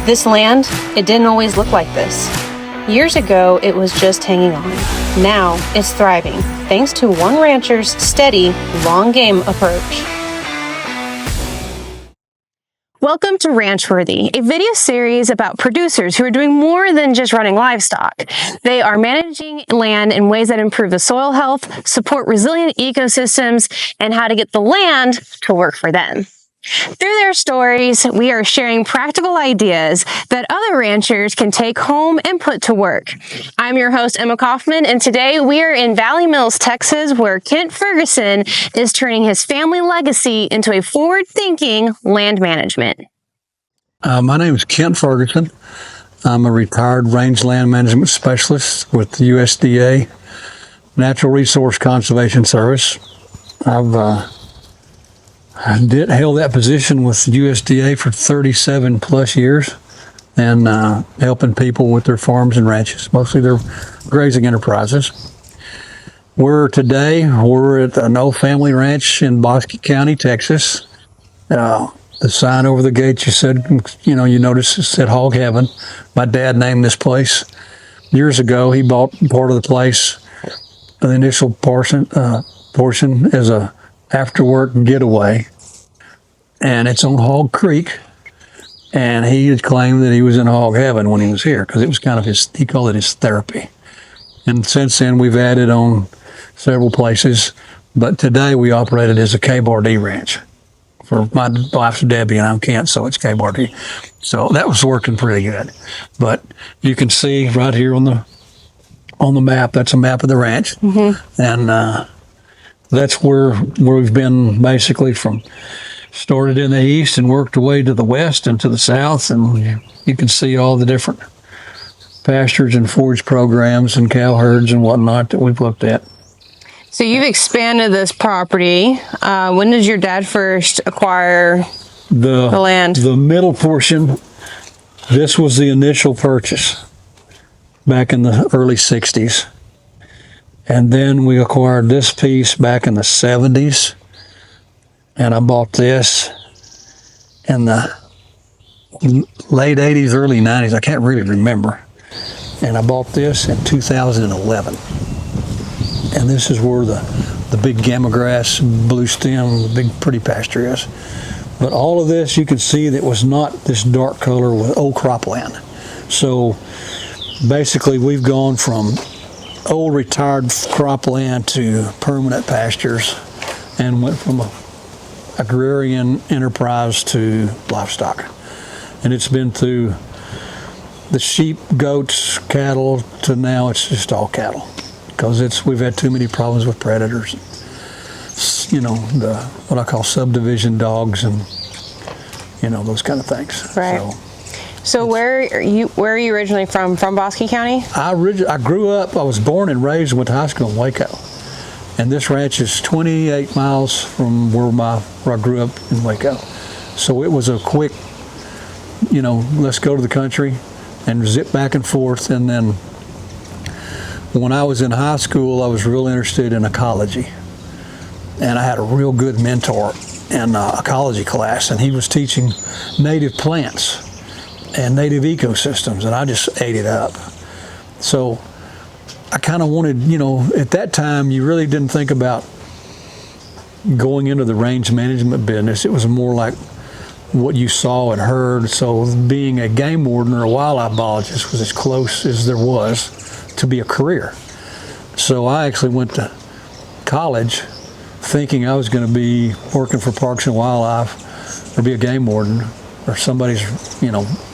This land, it didn't always look like this. Years ago, it was just hanging on. Now, it's thriving, thanks to one rancher's steady, long game approach. Welcome to Ranchworthy, a video series about producers who are doing more than just running livestock. They are managing land in ways that improve the soil health, support resilient ecosystems, and how to get the land to work for them. Through their stories, we are sharing practical ideas that other ranchers can take home and put to work. I'm your host, Emma Coffman, and today we are in Valley Mills, Texas, where Kent Ferguson is turning his family legacy into a forward-thinking land management. My name is Kent Ferguson. I'm a retired rangeland management specialist with the USDA Natural Resource Conservation Service. I held that position with the USDA for 37 plus years and helping people with their farms and ranches, mostly their grazing enterprises. We're at an old family ranch in Bosque County, Texas. The sign over the gate, you notice it said Hog Heaven. My dad named this place years ago. He bought part of the place, the initial portion as a after work getaway, and it's on Hog Creek, and he had claimed that he was in Hog Heaven when he was here because it was kind of he called it his therapy. And since then we've added on several places, but today we operate it as a KBRD ranch. For my wife's Debbie and I'm Kent, so it's KBRD. So that was working pretty good. But you can see right here on the map, that's a map of the ranch, and that's where we've been basically from started in the east and worked away to the west and to the south, and you can see all the different pastures and forage programs and cow herds and whatnot that we've looked at. So you've expanded this property. When did your dad first acquire the land? The middle portion, this was the initial purchase back in the early 60s. And then we acquired this piece back in the 70s. And I bought this in the late 80s, early 90s. I can't really remember. And I bought this in 2011. And this is where the big gamma grass, blue stem, the big pretty pasture is. But all of this, you can see that was not this dark color with old cropland. So basically we've gone from old retired cropland to permanent pastures and went from a agrarian enterprise to livestock. And it's been through the sheep, goats, cattle, to now it's just all cattle. Because we've had too many problems with predators. What I call subdivision dogs and, those kind of things. Right. So where are you originally from? From Bosque County? I grew up, I was born and raised and went to high school in Waco. And this ranch is 28 miles from where I grew up in Waco. So it was a quick, let's go to the country and zip back and forth. And then when I was in high school, I was real interested in ecology. And I had a real good mentor in ecology class, and he was teaching native plants and native ecosystems, and I just ate it up. So I kind of wanted, at that time, you really didn't think about going into the range management business. It was more like what you saw and heard. So being a game warden or a wildlife biologist was as close as there was to be a career. So I actually went to college thinking I was going to be working for Parks and Wildlife or be a game warden or somebody's,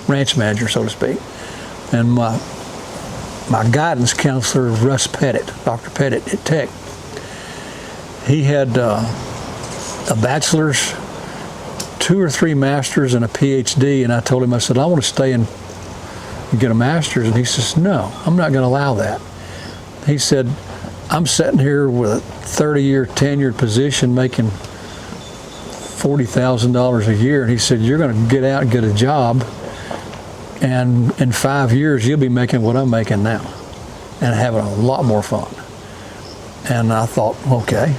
ranch manager, so to speak. And my guidance counselor, Russ Pettit, Dr. Pettit at Tech, he had a bachelor's, 2 or 3 masters, and a PhD. And I told him, I said, I want to stay and get a master's. And he says, no, I'm not going to allow that. He said, I'm sitting here with a 30-year tenured position making $40,000 a year. And he said, you're going to get out and get a job, and in 5 years, you'll be making what I'm making now and having a lot more fun. And I thought, okay,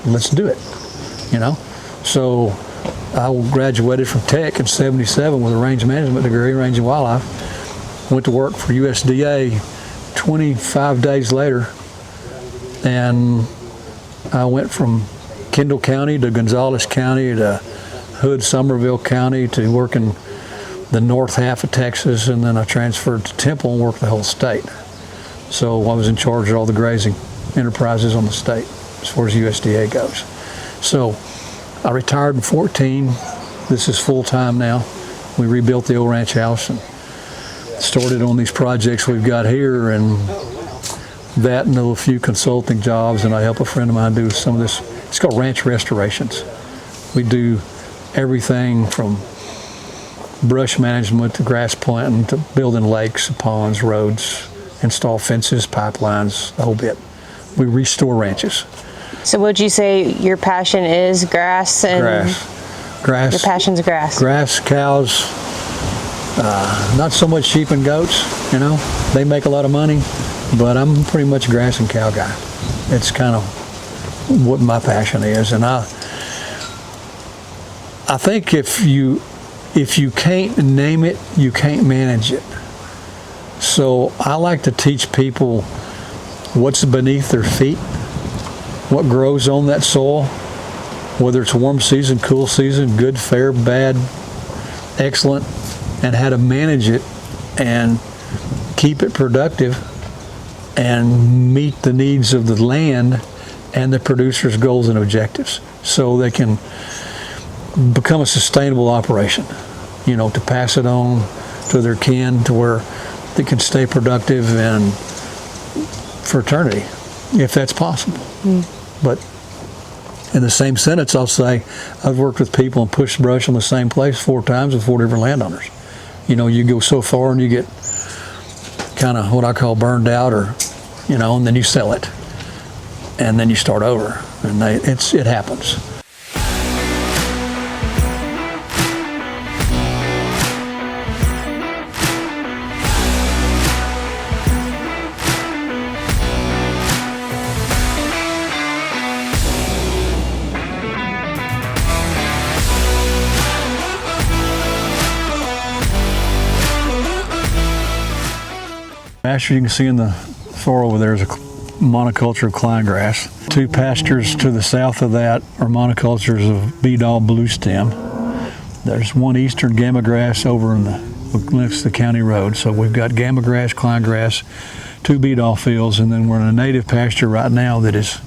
let's do it, So I graduated from Tech in '77 with a range management degree, range and wildlife. Went to work for USDA 25 days later, and I went from Kendall County to Gonzales County to Hood, Somerville County to working the north half of Texas, and then I transferred to Temple and worked the whole state. So I was in charge of all the grazing enterprises on the state as far as USDA goes. So I retired in '14. This is full-time now. We rebuilt the old ranch house and started on these projects we've got here, and that and a few consulting jobs, and I help a friend of mine do some of this. It's called ranch restorations. We do everything from brush management to grass planting to building lakes, ponds, roads, install fences, pipelines, the whole bit. We restore ranches. So would you say your passion is grass and grass? Your passion's grass. Grass, cows, not so much sheep and goats, you know. They make a lot of money, but I'm pretty much a grass and cow guy. It's kind of what my passion is, and I think if you can't name it, you can't manage it. So I like to teach people what's beneath their feet, what grows on that soil, whether it's warm season, cool season, good, fair, bad, excellent, and how to manage it and keep it productive and meet the needs of the land and the producer's goals and objectives, so they can become a sustainable operation, you know, to pass it on to their kin to where they can stay productive and for eternity, if that's possible. But in the same sentence, I'll say I've worked with people and pushed brush on the same place 4 times with 4 different landowners. You know, you go so far and you get kind of what I call burned out, or, you know, and then you sell it. And then you start over, and it happens. Pasture, you can see in the far over there is a monoculture of cline grass. 2 pastures to the south of that are monocultures of beedall blue stem. There's 1 eastern gamma grass over in next to the county road. So we've got gamma grass, cline grass, 2 beedall fields, and then we're in a native pasture right now that is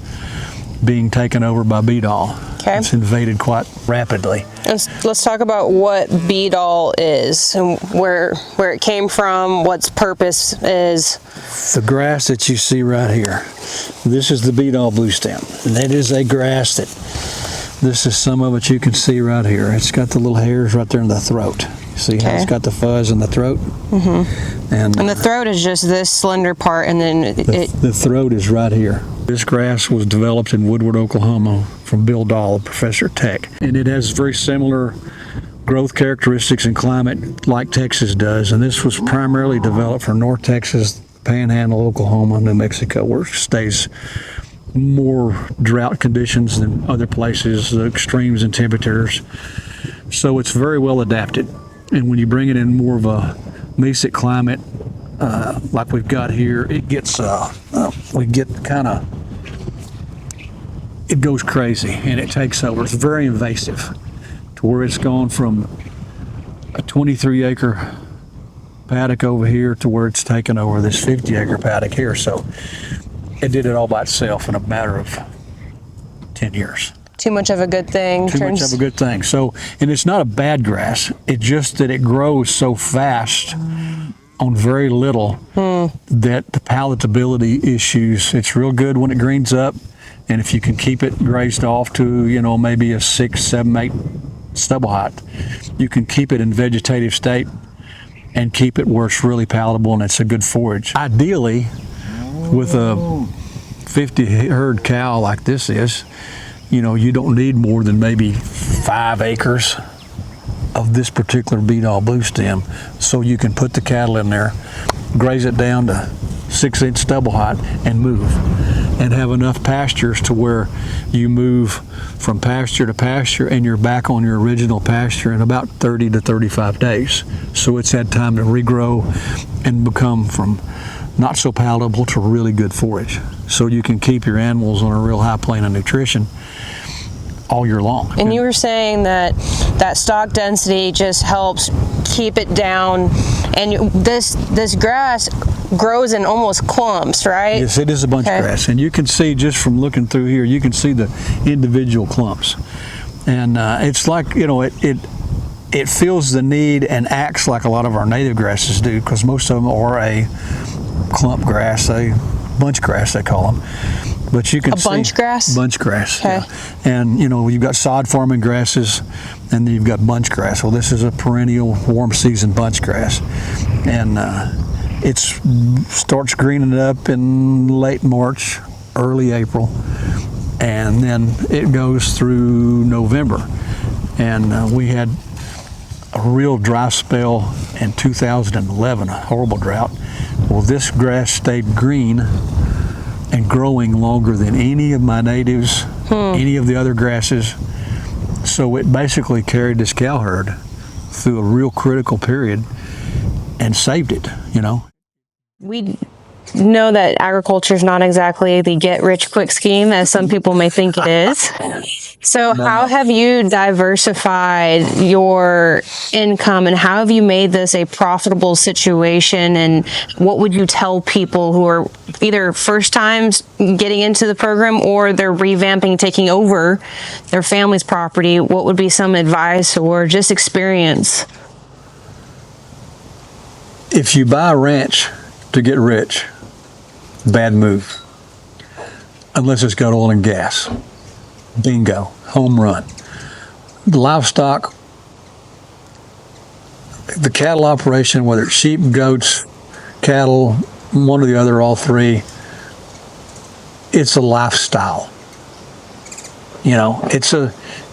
being taken over by beedall. Okay. It's invaded quite rapidly. Let's talk about what beedall is and where it came from, what its purpose is. The grass that you see right here, this is the beedall blue stem, and that is a grass that, this is some of it you can see right here. It's got the little hairs right there in the throat. You see how it's got the fuzz in the throat? Mm-hmm. And the throat is just this slender part, and then the throat is right here. This grass was developed in Woodward, Oklahoma from Bill Dahl, a professor at Tech. And it has very similar growth characteristics and climate like Texas does. And this was primarily developed for North Texas, Panhandle, Oklahoma, New Mexico, where it stays more drought conditions than other places, the extremes in temperatures. So it's very well adapted. And when you bring it in more of a mesic climate, like we've got here, it gets, we get kind of, it goes crazy and it takes over. It's very invasive to where it's gone from a 23-acre paddock over here to where it's taken over this 50-acre paddock here. So it did it all by itself in a matter of 10 years. Too much of a good thing. Too much of a good thing. So, and it's not a bad grass. It's just that it grows so fast on very little that the palatability issues, it's real good when it greens up. And if you can keep it grazed off to, you know, maybe a 6, 7, 8 stubble height, you can keep it in vegetative state and keep it where it's really palatable and it's a good forage. Ideally, with a 50 herd cow like this is, you know, you don't need more than maybe 5 acres of this particular beedall blue stem, so you can put the cattle in there, graze it down to 6-inch stubble height and move. and have enough pastures to where you move from pasture to pasture and you're back on your original pasture in about 30 to 35 days. So it's had time to regrow and become from not so palatable to really good forage. So you can keep your animals on a real high plane of nutrition all year long. And you were saying that stock density just helps keep it down, and this grass grows in almost clumps, right? Yes, it is a bunch of grass, and you can see just from looking through here, you can see the individual clumps, and it's like, you know, it feels the need and acts like a lot of our native grasses do, because most of them are a clump grass, a bunch grass they call them. But you can see bunch grass? Bunch grass, okay. Yeah. And you know, you've got sod farming grasses, and then you've got bunch grass. Well, this is a perennial warm season bunch grass, and it starts greening up in late March, early April, and then it goes through November. And we had a real dry spell in 2011, a horrible drought. Well, this grass stayed green and growing longer than any of my natives, any of the other grasses. So it basically carried this cow herd through a real critical period and saved it, you know. We know that agriculture is not exactly the get-rich-quick scheme, as some people may think it is. So how have you diversified your income, and how have you made this a profitable situation? And what would you tell people who are either first times getting into the program, or they're revamping, taking over their family's property? What would be some advice or just experience? If you buy a ranch to get rich, bad move. Unless it's got oil and gas. Bingo, home run. The livestock, the cattle operation, whether it's sheep, goats, cattle, one or the other, all three, it's a lifestyle. You know,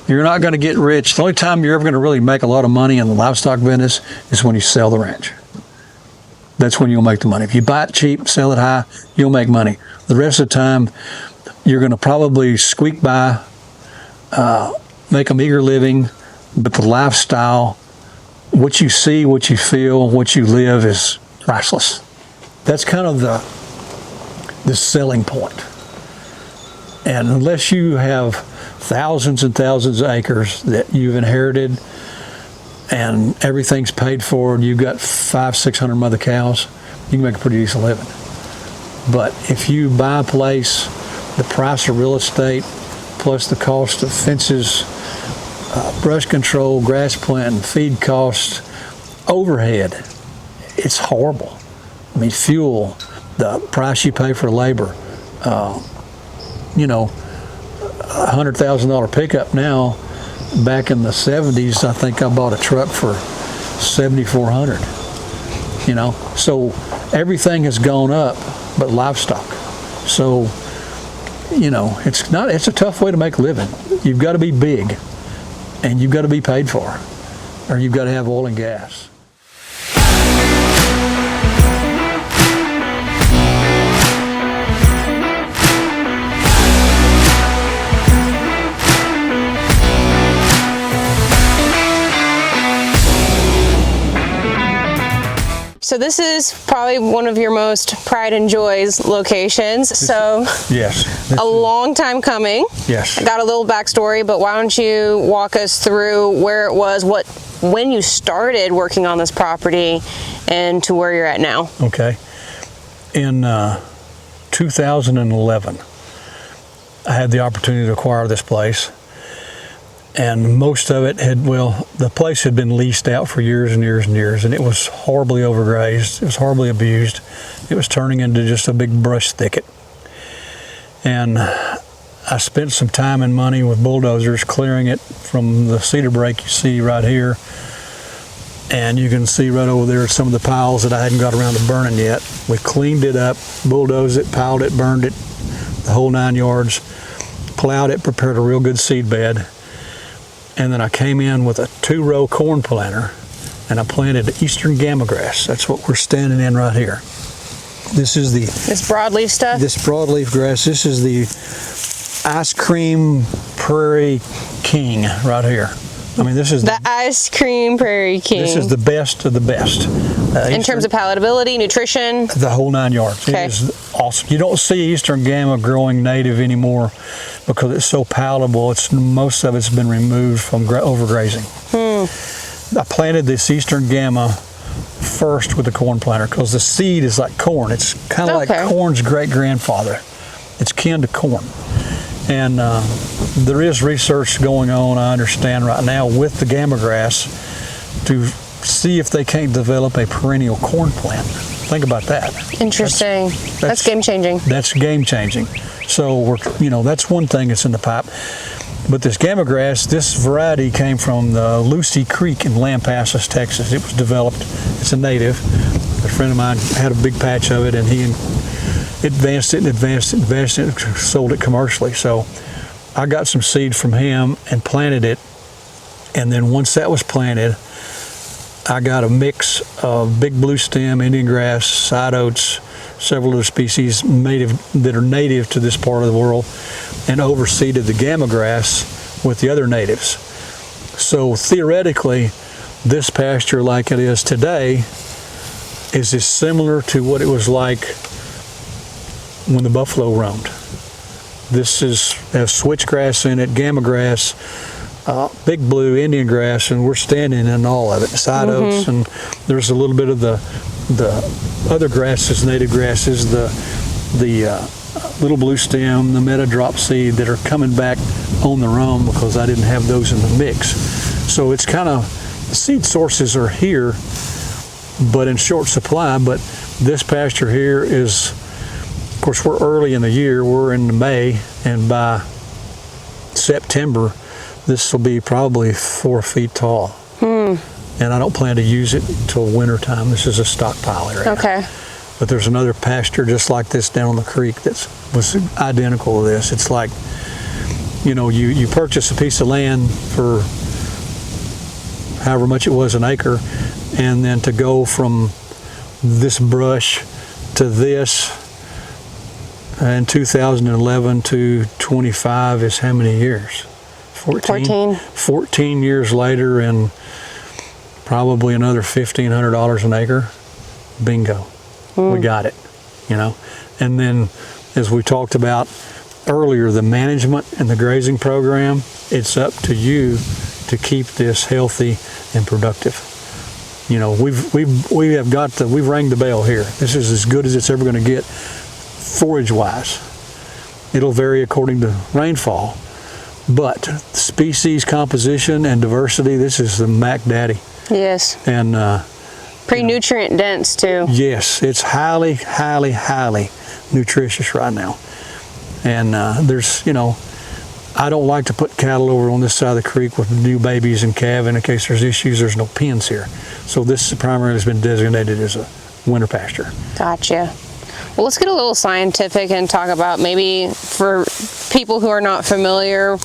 you're not going to get rich. The only time you're ever going to really make a lot of money in the livestock business is when you sell the ranch. That's when you'll make the money. If you buy it cheap, sell it high, you'll make money. The rest of the time, you're going to probably squeak by, make a meager living, but the lifestyle, what you see, what you feel, what you live is priceless. That's kind of the selling point. And unless you have thousands and thousands of acres that you've inherited, and everything's paid for, and you've got 500-600 mother cows, you can make a pretty decent living. But if you buy a place, the price of real estate, plus the cost of fences, brush control, grass planting, feed costs, overhead, it's horrible. I mean, fuel, the price you pay for labor, you know, $100,000 pickup now. Back in the 70s, I think I bought a truck for $7,400. You know, so everything has gone up, but livestock. So, you know, it's a tough way to make a living. You've got to be big, and you've got to be paid for, or you've got to have oil and gas. So this is probably one of your most pride and joys locations. So yes, a long time coming. Yes. I got a little backstory, but why don't you walk us through where it was, when you started working on this property, and to where you're at now. Okay. In 2011, I had the opportunity to acquire this place. And most of it the place had been leased out for years and years and years, and it was horribly overgrazed. It was horribly abused. It was turning into just a big brush thicket. And I spent some time and money with bulldozers clearing it from the cedar break you see right here. And you can see right over there some of the piles that I hadn't got around to burning yet. We cleaned it up, bulldozed it, piled it, burned it, the whole 9 yards, plowed it, prepared a real good seed bed. And then I came in with a 2-row corn planter, and I planted eastern gamma grass. That's what we're standing in right here. This is the This broadleaf stuff? this broadleaf grass. This is the ice cream prairie king right here. I mean, this is the ice cream prairie king. This is the best of the best. In terms of palatability, nutrition? The whole 9 yards. Okay. It is awesome. You don't see Eastern Gamma growing native anymore because it's so palatable. Most of it's been removed from overgrazing. I planted this Eastern Gamma first with the corn planter because the seed is like corn. It's kind of like corn's great-grandfather. It's kin to corn. And there is research going on, I understand, right now with the Gamma grass to see if they can't develop a perennial corn plant. Think about that. Interesting. That's game-changing. That's game-changing. So, that's one thing that's in the pipe. But this Gamma grass, this variety came from the Lucy Creek in Lampasas, Texas. It was developed. It's a native. A friend of mine had a big patch of it, and he advanced it, sold it commercially. So I got some seed from him and planted it. And then once that was planted, I got a mix of big blue stem, Indian grass, side oats, several other species that are native to this part of the world, and overseeded the Gamma grass with the other natives. So theoretically, this pasture like it is today is as similar to what it was like when the buffalo roamed. This has switchgrass in it, Gamma grass, big blue, Indian grass, and we're standing in all of it. Side oats, and there's a little bit of the other grasses, native grasses, the little blue stem, the meta drop seed that are coming back on their own because I didn't have those in the mix. So it's kind of, the seed sources are here, but in short supply. But this pasture here is, of course, we're early in the year, we're in May, and by September, this will be probably 4 feet tall. And I don't plan to use it until winter time. This is a stockpile area. Okay. But there's another pasture just like this down on the creek that was identical to this. It's like, you purchase a piece of land for however much it was an acre, and then to go from this brush to this in 2011 to 25 is how many years? 14 years later, and probably another $1,500 an acre. Bingo. We got it, And then, as we talked about earlier, the management and the grazing program, it's up to you to keep this healthy and productive. We've rang the bell here. This is as good as it's ever going to get forage-wise. It'll vary according to rainfall, but species composition and diversity, this is the Mac Daddy. Yes. And pretty nutrient dense too. Yes, it's highly, highly, highly nutritious right now. And there's, I don't like to put cattle over on this side of the creek with new babies and calving in case there's issues. There's no pens here. So this primarily has been designated as a winter pasture. Gotcha. Well, let's get a little scientific and talk about, maybe for people who are not familiar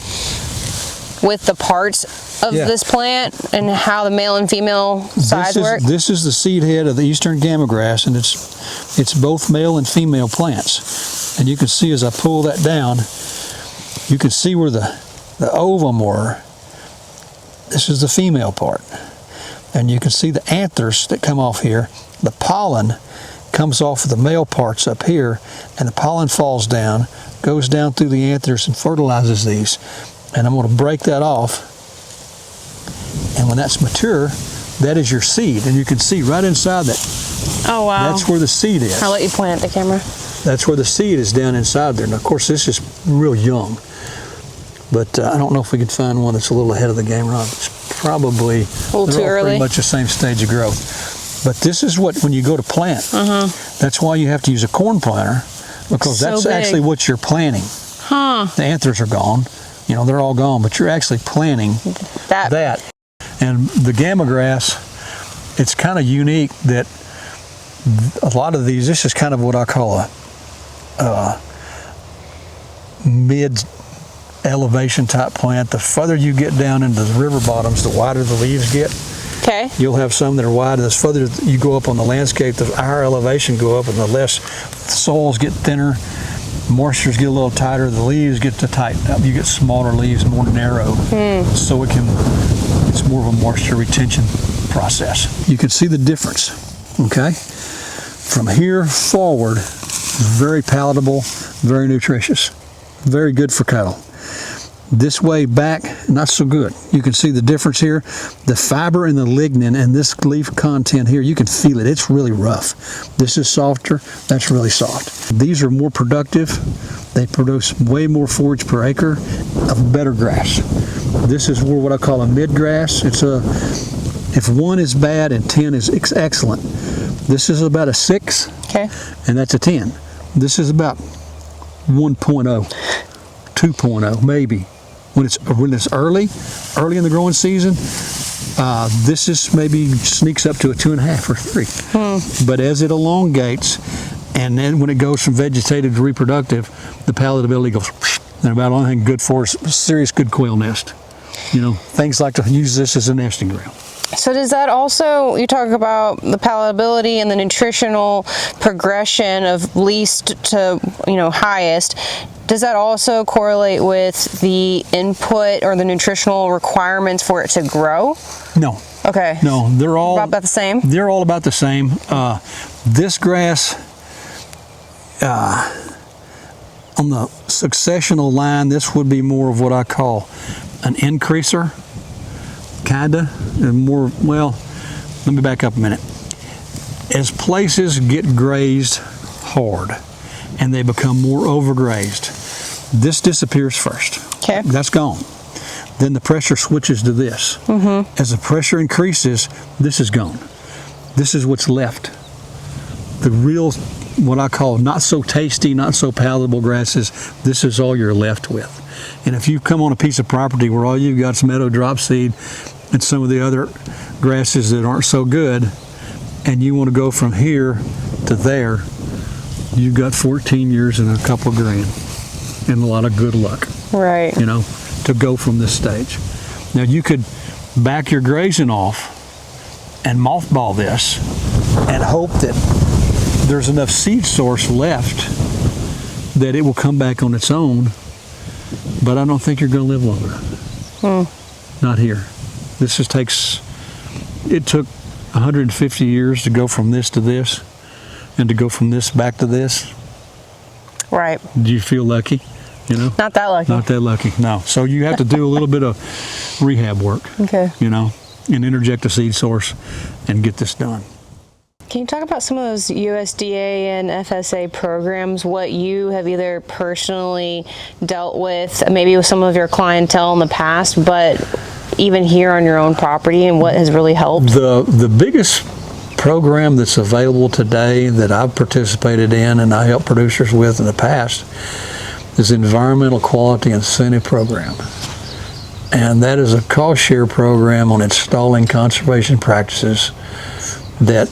with the parts of this plant and how the male and female sides work. This is the seed head of the Eastern Gamma grass, and it's both male and female plants. And you can see as I pull that down, you can see where the ovum were. This is the female part. And you can see the anthers that come off here. The pollen comes off of the male parts up here, and the pollen falls down, goes down through the anthers and fertilizes these. And I'm going to break that off. And when that's mature, that is your seed. And you can see right inside that. Oh, wow. That's where the seed is. I'll let you point at the camera. That's where the seed is, down inside there. Now, of course, this is real young. But I don't know if we could find one that's a little ahead of the game. It's probably a little too early. Pretty much the same stage of growth. But this is what, when you go to plant, that's why you have to use a corn planter, because that's actually what you're planting. The anthers are gone. They're all gone, but you're actually planting that. And the Gamma grass, it's kind of unique that a lot of these, this is kind of what I call a mid-elevation type plant. The further you get down into the river bottoms, the wider the leaves get. Okay. You'll have some that are wide, and the further you go up on the landscape, the higher elevation go up, and the less the soils get thinner, moistures get a little tighter, the leaves get to tighten up. You get smaller leaves, more narrow, so it's more of a moisture retention process. You can see the difference, okay? From here forward, very palatable, very nutritious, very good for cattle. This way back, not so good. You can see the difference here. The fiber and the lignin and this leaf content here, you can feel it. It's really rough. This is softer, that's really soft. These are more productive. They produce way more forage per acre of better grass. This is what I call a mid grass. If 1 is bad and 10 is excellent, this is about a 6, okay, and that's a 10. This is about 1.0, 2.0 maybe. When it's early in the growing season, this is maybe sneaks up to a 2.5 or 3. But as it elongates, and then when it goes from vegetative to reproductive, the palatability goes, and about the only thing good for is a serious good quail nest. You know, things like to use this as a nesting ground. So does that also, you talk about the palatability and the nutritional progression of least to, highest. Does that also correlate with the input or the nutritional requirements for it to grow? No. Okay. No, they're all about the same? They're all about the same. This grass, on the successional line, this would be more of what I call an increaser. Kinda, and more, well, let me back up a minute. As places get grazed hard and they become more overgrazed, this disappears first. Okay. That's gone. Then the pressure switches to this. As the pressure increases, this is gone. This is what's left. The real, what I call not so tasty, not so palatable grasses, this is all you're left with. And if you come on a piece of property where all you've got is meadow drop seed and some of the other grasses that aren't so good, and you want to go from here to there, you've got 14 years and a couple of grand and a lot of good luck. Right. To go from this stage. Now you could back your grazing off and mothball this and hope that there's enough seed source left that it will come back on its own, but I don't think you're going to live long enough. Not here. It took 150 years to go from this to this and to go from this back to this. Right. Do you feel lucky? Not that lucky. Not that lucky, no. So you have to do a little bit of rehab work, okay, and interject a seed source and get this done. Can you talk about some of those USDA and FSA programs, what you have either personally dealt with, maybe with some of your clientele in the past, but even here on your own property, and what has really helped? The biggest program that's available today that I've participated in and I help producers with in the past is the Environmental Quality Incentive Program. And that is a cost share program on installing conservation practices that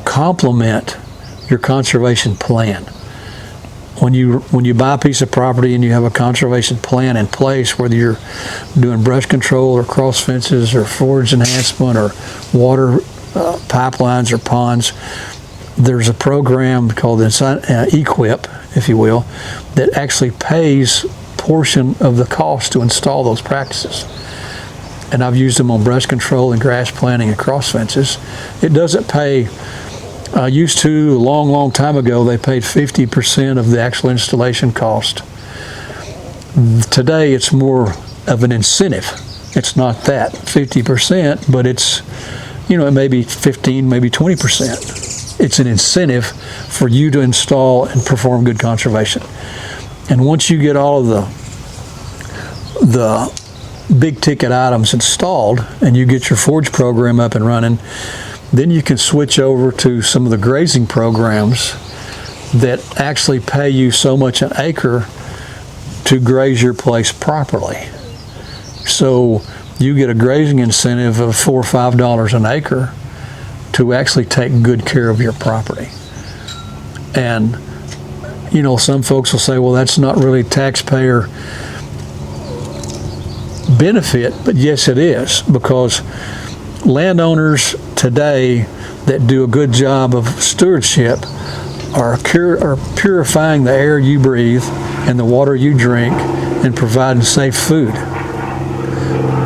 complement your conservation plan. When you buy a piece of property and you have a conservation plan in place, whether you're doing brush control or cross fences or forage enhancement or water pipelines or ponds, there's a program called EQIP, if you will, that actually pays a portion of the cost to install those practices. And I've used them on brush control and grass planting and cross fences. It doesn't pay. Used to a long time ago, they paid 50% of the actual installation cost. Today, it's more of an incentive. It's not that 50%, but it's, it may be 15, maybe 20%. It's an incentive for you to install and perform good conservation. And once you get all of the big ticket items installed and you get your forage program up and running, then you can switch over to some of the grazing programs that actually pay you so much an acre to graze your place properly. So you get a grazing incentive of $4 or $5 an acre to actually take good care of your property. And some folks will say, well, that's not really taxpayer benefit, but yes, it is, because landowners today that do a good job of stewardship are purifying the air you breathe and the water you drink and providing safe food.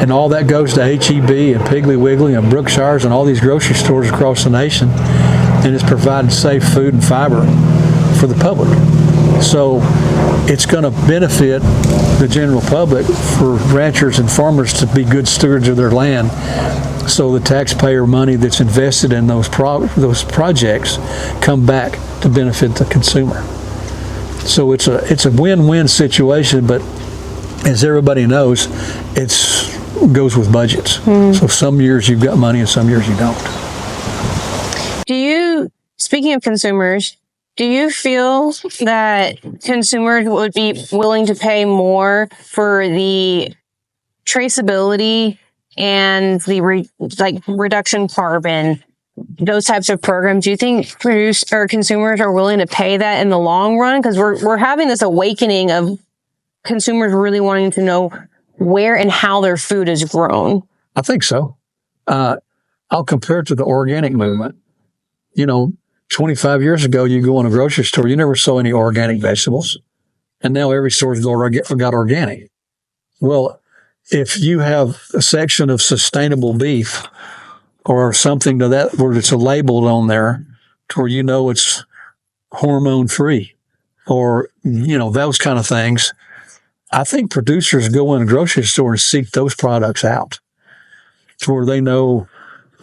And all that goes to H-E-B and Piggly Wiggly and Brookshire's and all these grocery stores across the nation, and it's providing safe food and fiber for the public. So it's going to benefit the general public for ranchers and farmers to be good stewards of their land, so the taxpayer money that's invested in those projects come back to benefit the consumer. So it's a win-win situation, but as everybody knows, it goes with budgets. So some years you've got money and some years you don't. Speaking of consumers, do you feel that consumers would be willing to pay more for the traceability and the reduction carbon, those types of programs? Do you think consumers are willing to pay that in the long run? Because we're having this awakening of consumers really wanting to know where and how their food is grown. I think so. I'll compare it to the organic movement. 25 years ago, you go in a grocery store, you never saw any organic vegetables. And now every store's got organic. Well, if you have a section of sustainable beef or something to that where it's labeled on there to where it's hormone free or, those kind of things, I think producers go in a grocery store and seek those products out to where they know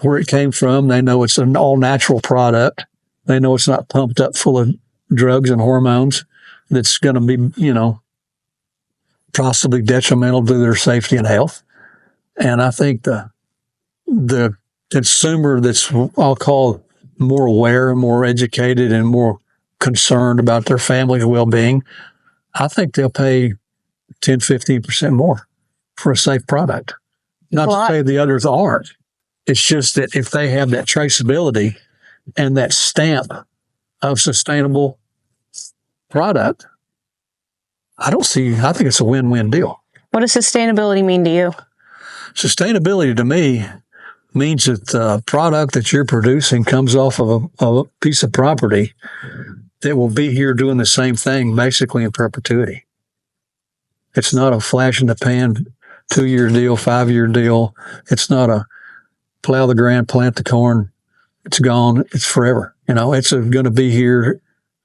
where it came from. They know it's an all natural product. They know it's not pumped up full of drugs and hormones that's going to be, possibly detrimental to their safety and health. And I think the consumer that's, I'll call, more aware and more educated and more concerned about their family's well-being, I think they'll pay 10, 15% more for a safe product. Not to say the others aren't. It's just that if they have that traceability and that stamp of sustainable product, I think it's a win-win deal. What does sustainability mean to you? Sustainability to me means that the product that you're producing comes off of a piece of property that will be here doing the same thing basically in perpetuity. It's not a flash in the pan 2-year deal, 5-year deal. It's not a plow the ground, plant the corn, it's gone, it's forever. It's going to be here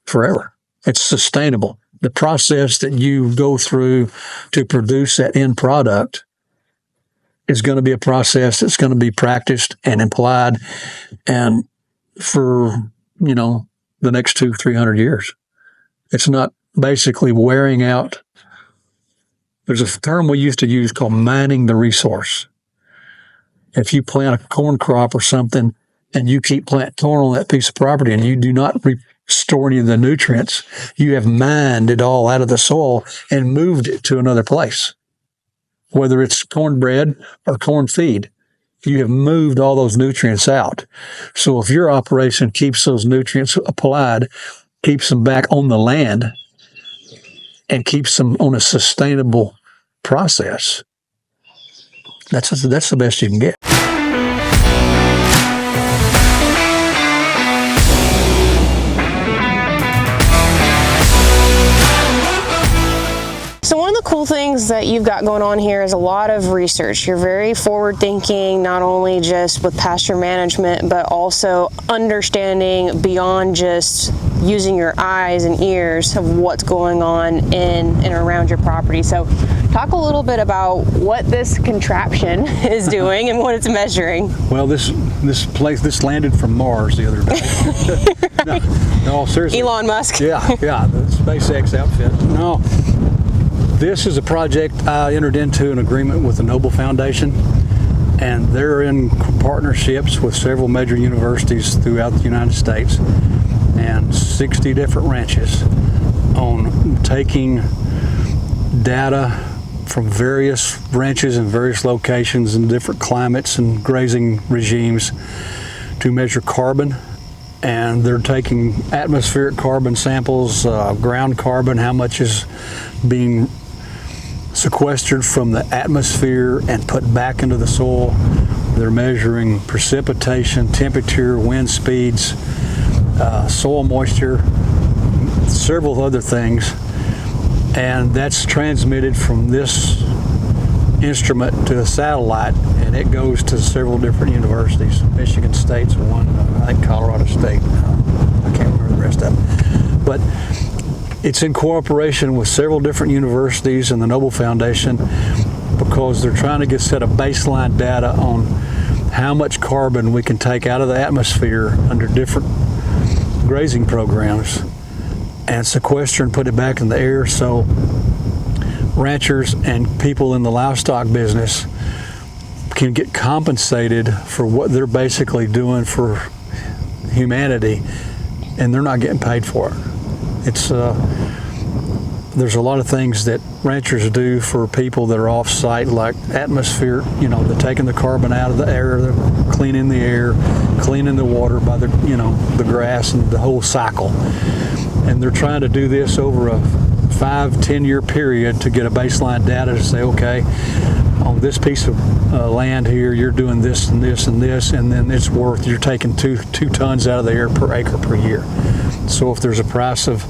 forever. It's sustainable. The process that you go through to produce that end product is going to be a process that's going to be practiced and applied and for, the next 200-300 years. It's not basically wearing out. There's a term we used to use called mining the resource. If you plant a corn crop or something and you keep planting corn on that piece of property and you do not restore any of the nutrients, you have mined it all out of the soil and moved it to another place. Whether it's cornbread or corn feed, you have moved all those nutrients out. So if your operation keeps those nutrients applied, keeps them back on the land, and keeps them on a sustainable process, that's the best you can get. So one of the cool things that you've got going on here is a lot of research. You're very forward thinking, not only just with pasture management, but also understanding beyond just using your eyes and ears of what's going on in and around your property. So talk a little bit about what this contraption is doing and what it's measuring. Well, this landed from Mars the other day. No, seriously. Elon Musk. Yeah, the SpaceX outfit. No. This is a project I entered into an agreement with the Noble Foundation, and they're in partnerships with several major universities throughout the United States and 60 different ranches on taking data from various ranches and various locations and different climates and grazing regimes to measure carbon. And they're taking atmospheric carbon samples, ground carbon, how much is being sequestered from the atmosphere and put back into the soil. They're measuring precipitation, temperature, wind speeds, soil moisture, several other things, and that's transmitted from this instrument to a satellite, and it goes to several different universities. Michigan State's one, I think Colorado State. I can't remember the rest of them. But it's in cooperation with several different universities and the Noble Foundation, because they're trying to get a set of baseline data on how much carbon we can take out of the atmosphere under different grazing programs and sequester and put it back in the air, so ranchers and people in the livestock business can get compensated for what they're basically doing for humanity, and they're not getting paid for it. It's there's a lot of things that ranchers do for people that are off-site, like atmosphere, they're taking the carbon out of the air, they're cleaning the air, cleaning the water by the, the grass and the whole cycle. And they're trying to do this over a 5-10 year period to get a baseline data to say, okay, on this piece of land here, you're doing this and this and this, and then you're taking two tons out of the air per acre per year. So if there's a price of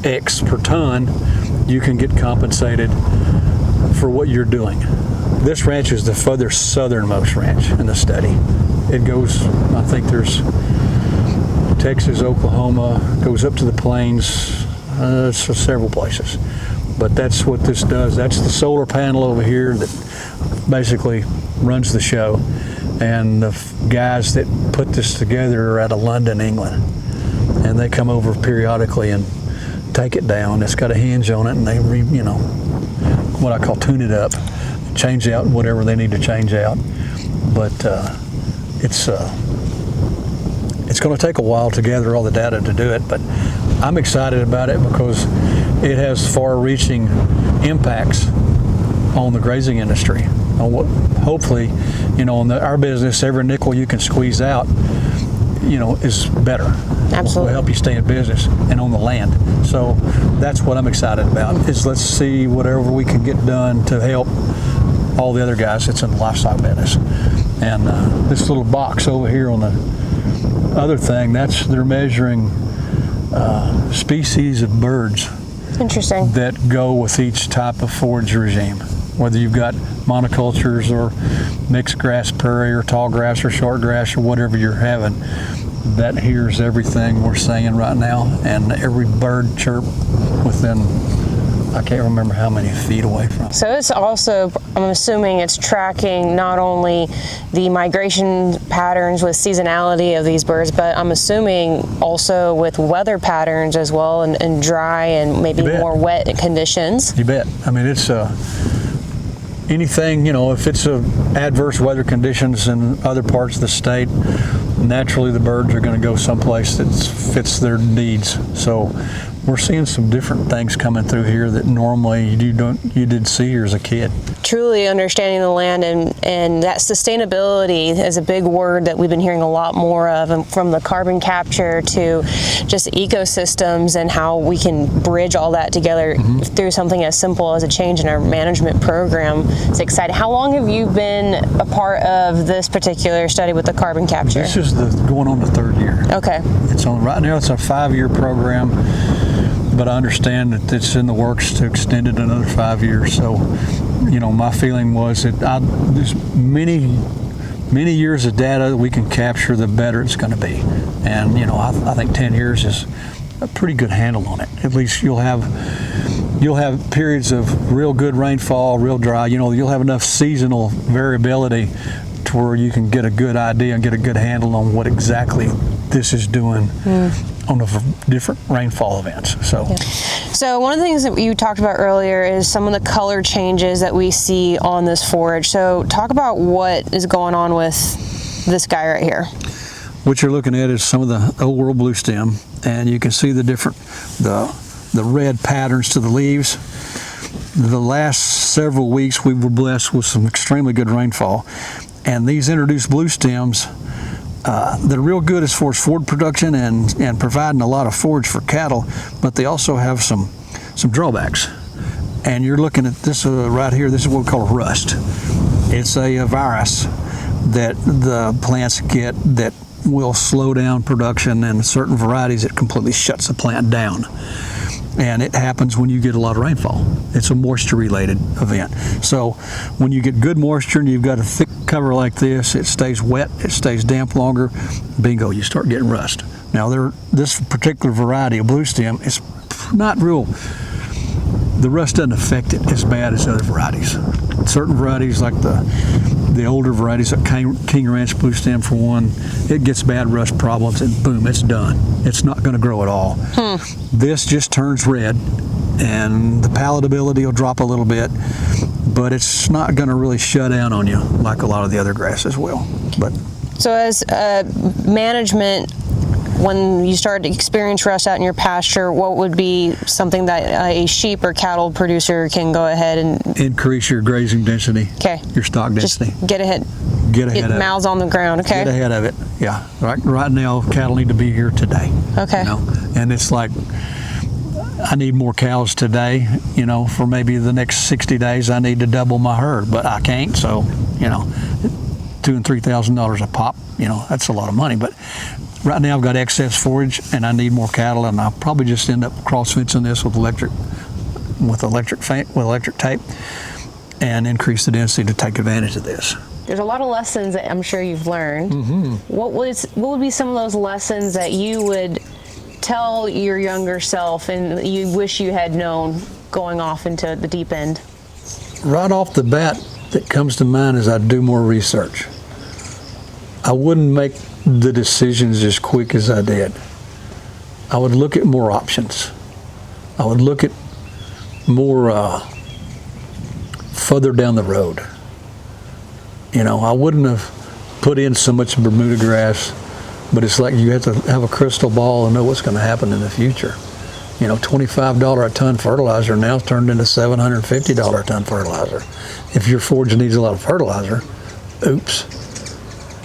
X per ton, you can get compensated for what you're doing. This ranch is the furthest southernmost ranch in the study. It goes, I think there's Texas, Oklahoma, goes up to the plains, so several places. But that's what this does. That's the solar panel over here that basically runs the show. And the guys that put this together are out of London, England. And they come over periodically and take it down. It's got a hinge on it, and they, what I call tune it up, change out whatever they need to change out. But it's going to take a while to gather all the data to do it, but I'm excited about it because it has far-reaching impacts on the grazing industry. On what, hopefully, in our business, every nickel you can squeeze out, is better. Absolutely. Will help you stay in business and on the land. So that's what I'm excited about, is let's see whatever we can get done to help all the other guys that's in the livestock business. And this little box over here on the other thing, they're measuring species of birds. Interesting. That go with each type of forage regime. Whether you've got monocultures or mixed grass prairie or tall grass or short grass or whatever you're having, that hears everything we're saying right now, and every bird chirp within, I can't remember how many feet away from. So it's also, I'm assuming it's tracking not only the migration patterns with seasonality of these birds, but I'm assuming also with weather patterns as well, and dry and maybe more wet conditions. You bet. I mean, it's anything, if it's adverse weather conditions in other parts of the state, naturally the birds are going to go someplace that fits their needs. So we're seeing some different things coming through here that normally you didn't see here as a kid. Truly understanding the land, and that sustainability is a big word that we've been hearing a lot more of, and from the carbon capture to just ecosystems and how we can bridge all that together through something as simple as a change in our management program. It's exciting. How long have you been a part of this particular study with the carbon capture? This is going on the third year. Okay. Right now it's a 5-year program, but I understand that it's in the works to extend it another 5 years. So, my feeling was that there's many years of data that we can capture, the better it's going to be. And I think 10 years is a pretty good handle on it. At least you'll have periods of real good rainfall, real dry. You'll have enough seasonal variability to where you can get a good idea and get a good handle on what exactly this is doing on the different rainfall events. So one of the things that you talked about earlier is some of the color changes that we see on this forage. So talk about what is going on with this guy right here. What you're looking at is some of the old world blue stem, and you can see the red patterns to the leaves. The last several weeks we were blessed with some extremely good rainfall, and these introduced blue stems, they're real good as far as forage production and providing a lot of forage for cattle, but they also have some drawbacks. And you're looking at this right here. This is what we call rust. It's a virus that the plants get that will slow down production, and certain varieties it completely shuts the plant down. And it happens when you get a lot of rainfall. It's a moisture-related event. So when you get good moisture and you've got a thick cover like this, it stays wet, it stays damp longer, bingo, you start getting rust. Now this particular variety of blue stem is not real, the rust doesn't affect it as bad as other varieties. Certain varieties like the older varieties like King Ranch Blue Stem for one, it gets bad rust problems and boom, it's done. It's not going to grow at all. This just turns red and the palatability will drop a little bit, but it's not going to really shut down on you like a lot of the other grasses will. But so as management, when you start to experience rust out in your pasture, what would be something that a sheep or cattle producer can go ahead and increase your grazing density, your stock density? Just get ahead of it. Mouths on the ground, okay? Get ahead of it, yeah. Right now, cattle need to be here today. Okay. You know? And it's like, I need more cows today, you know, for maybe the next 60 days I need to double my herd, but I can't, so, you know, $2,000 and $3,000 a pop, you know, that's a lot of money. But right now I've got excess forage and I need more cattle, and I'll probably just end up cross fencing this with electric tape and increase the density to take advantage of this. There's a lot of lessons that I'm sure you've learned. What would be some of those lessons that you would tell your younger self and you wish you had known going off into the deep end? Right off the bat that comes to mind is I'd do more research. I wouldn't make the decisions as quick as I did. I would look at more options. I would look at more further down the road. You know, I wouldn't have put in so much Bermuda grass, but it's like you have to have a crystal ball and know what's going to happen in the future. You know, $25 a ton fertilizer now turned into $750 a ton fertilizer. If your forage needs a lot of fertilizer, oops,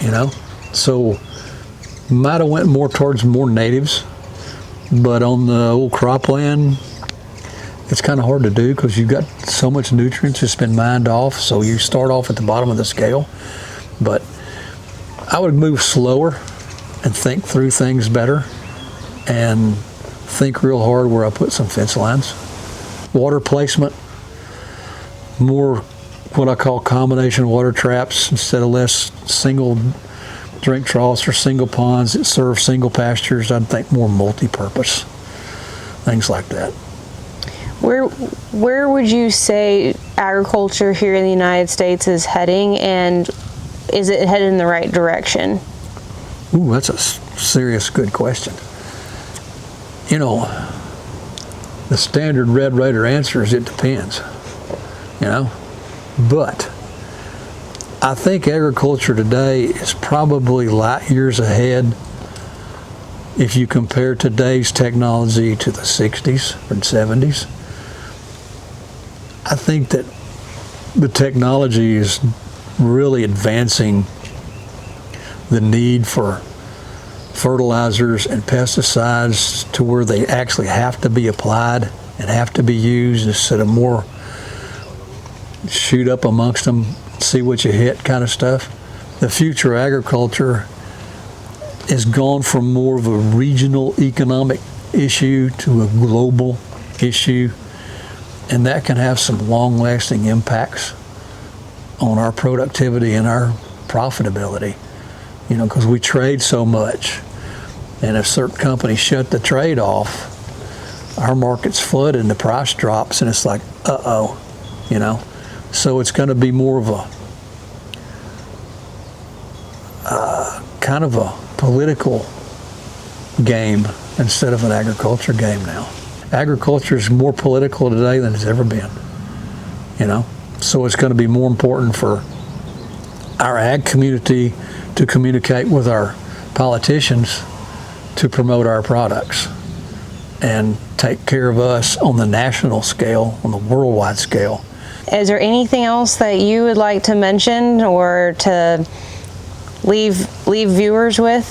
you know. So might have went more towards more natives, but on the old cropland, it's kind of hard to do because you've got so much nutrients that's been mined off, so you start off at the bottom of the scale. But I would move slower and think through things better and think real hard where I put some fence lines. Water placement, more what I call combination water traps instead of less single drink troughs or single ponds that serve single pastures. I'd think more multi-purpose, things like that. Where would you say agriculture here in the United States is heading, and is it headed in the right direction? Ooh, that's a serious good question. You know, the standard Red Raider answer is it depends, you know, but I think agriculture today is probably light years ahead if you compare today's technology to the 60s or 70s. I think that the technology is really advancing the need for fertilizers and pesticides to where they actually have to be applied and have to be used instead of more shoot up amongst them, see what you hit kind of stuff. The future of agriculture is gone from more of a regional economic issue to a global issue, and that can have some long-lasting impacts on our productivity and our profitability, you know, because we trade so much, and if certain companies shut the trade off, our market's flooded and the price drops, and it's like, uh-oh, you know. So it's going to be more of a kind of a political game instead of an agriculture game now. Agriculture is more political today than it's ever been, you know. So it's going to be more important for our ag community to communicate with our politicians to promote our products and take care of us on the national scale, on the worldwide scale. Is there anything else that you would like to mention or to leave viewers with?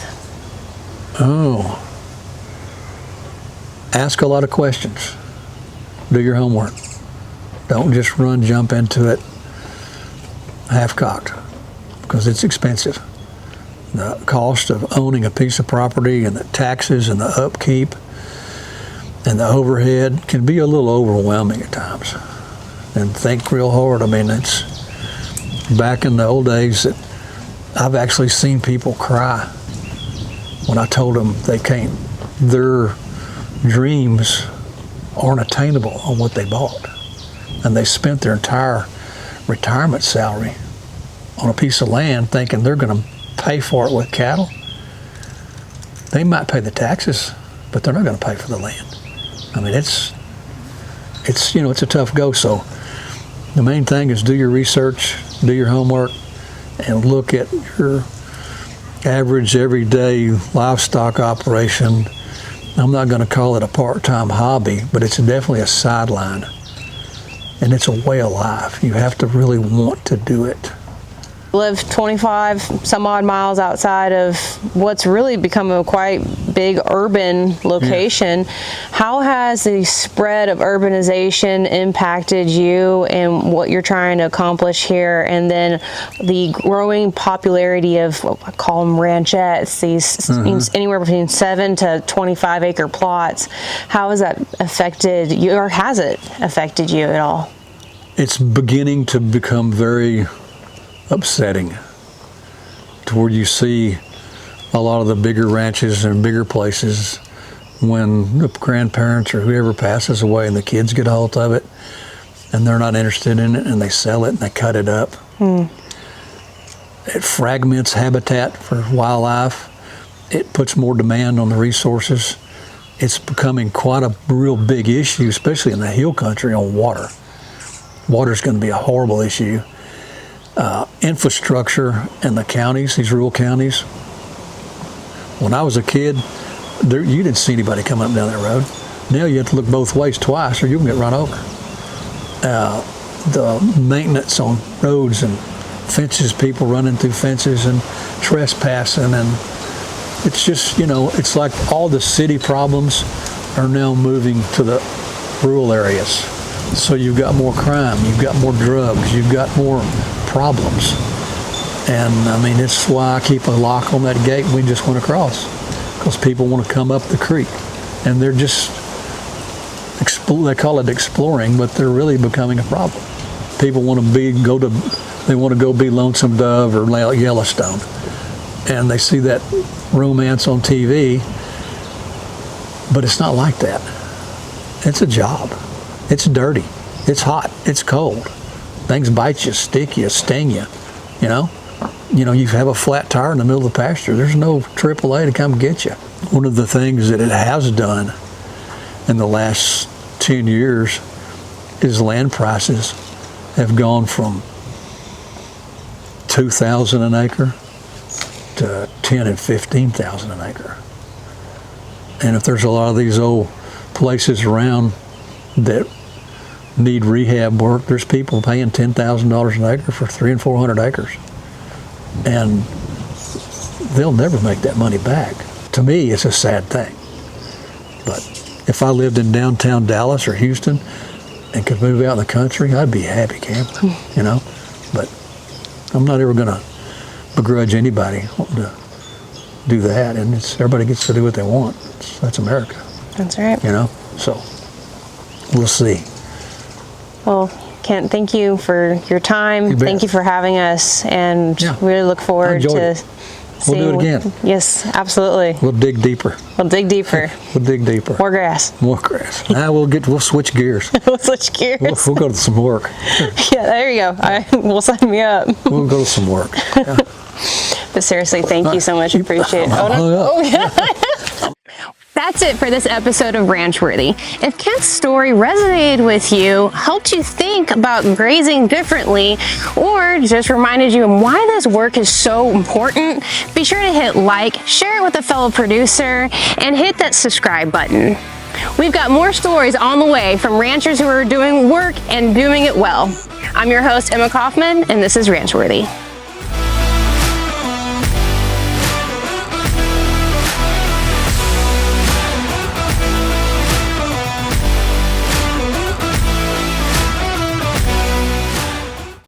Oh, ask a lot of questions. Do your homework. Don't just jump into it half-cocked, because it's expensive. The cost of owning a piece of property and the taxes and the upkeep and the overhead can be a little overwhelming at times. And think real hard. I mean, it's back in the old days that I've actually seen people cry when I told them their dreams aren't attainable on what they bought. And they spent their entire retirement salary on a piece of land thinking they're going to pay for it with cattle. They might pay the taxes, but they're not going to pay for the land. I mean, it's a tough go. So the main thing is do your research, do your homework, and look at your average everyday livestock operation. I'm not going to call it a part-time hobby, but it's definitely a sideline. And it's a way of life. You have to really want to do it. Live 25 some odd miles outside of what's really become a quite big urban location. Yeah. How has the spread of urbanization impacted you and what you're trying to accomplish here? And then the growing popularity of what I call them ranchettes, these anywhere between 7 to 25 acre plots. How has that affected you, or has it affected you at all? It's beginning to become very upsetting to where you see a lot of the bigger ranches and bigger places when the grandparents or whoever passes away and the kids get a hold of it and they're not interested in it and they sell it and they cut it up. It fragments habitat for wildlife. It puts more demand on the resources. It's becoming quite a real big issue, especially in the hill country, on water. Water's going to be a horrible issue. Infrastructure in the counties, these rural counties. When I was a kid, you didn't see anybody coming up and down that road. Now you have to look both ways twice or you can get run over. The maintenance on roads and fences, people running through fences and trespassing, and it's just, it's like all the city problems are now moving to the rural areas. So you've got more crime, you've got more drugs, you've got more problems. And I mean, it's why I keep a lock on that gate we just went across, because people want to come up the creek and they're just, they call it exploring, but they're really becoming a problem. People want to go be Lonesome Dove or Yellowstone, and they see that romance on TV, but it's not like that. It's a job. It's dirty. It's hot. It's cold. Things bite you, stick you, sting you. You have a flat tire in the middle of the pasture. There's no AAA to come get you. One of the things that it has done in the last 10 years is land prices have gone from $2,000 an acre to $10,000 and $15,000 an acre. And if there's a lot of these old places around that need rehab work, there's people paying $10,000 an acre for 300 and 400 acres. And they'll never make that money back. To me, it's a sad thing. But if I lived in downtown Dallas or Houston and could move out in the country, I'd be a happy camper, But I'm not ever going to begrudge anybody wanting to do that. And everybody gets to do what they want. That's America. That's right. So we'll see. Well, Kent, thank you for your time. Thank you for having us, and really look forward to seeing. We'll do it again. Yes, absolutely. We'll dig deeper. We'll dig deeper. We'll dig deeper. More grass. More grass. We'll switch gears. We'll switch gears. We'll go to some work. Yeah, there you go. We'll sign me up. We'll go to some work. Yeah. But seriously, thank you so much. Appreciate it. Oh, yeah. That's it for this episode of Ranchworthy. If Kent's story resonated with you, helped you think about grazing differently, or just reminded you why this work is so important, be sure to hit like, share it with a fellow producer, and hit that subscribe button. We've got more stories on the way from ranchers who are doing work and doing it well. I'm your host, Emma Coffman, and this is Ranchworthy.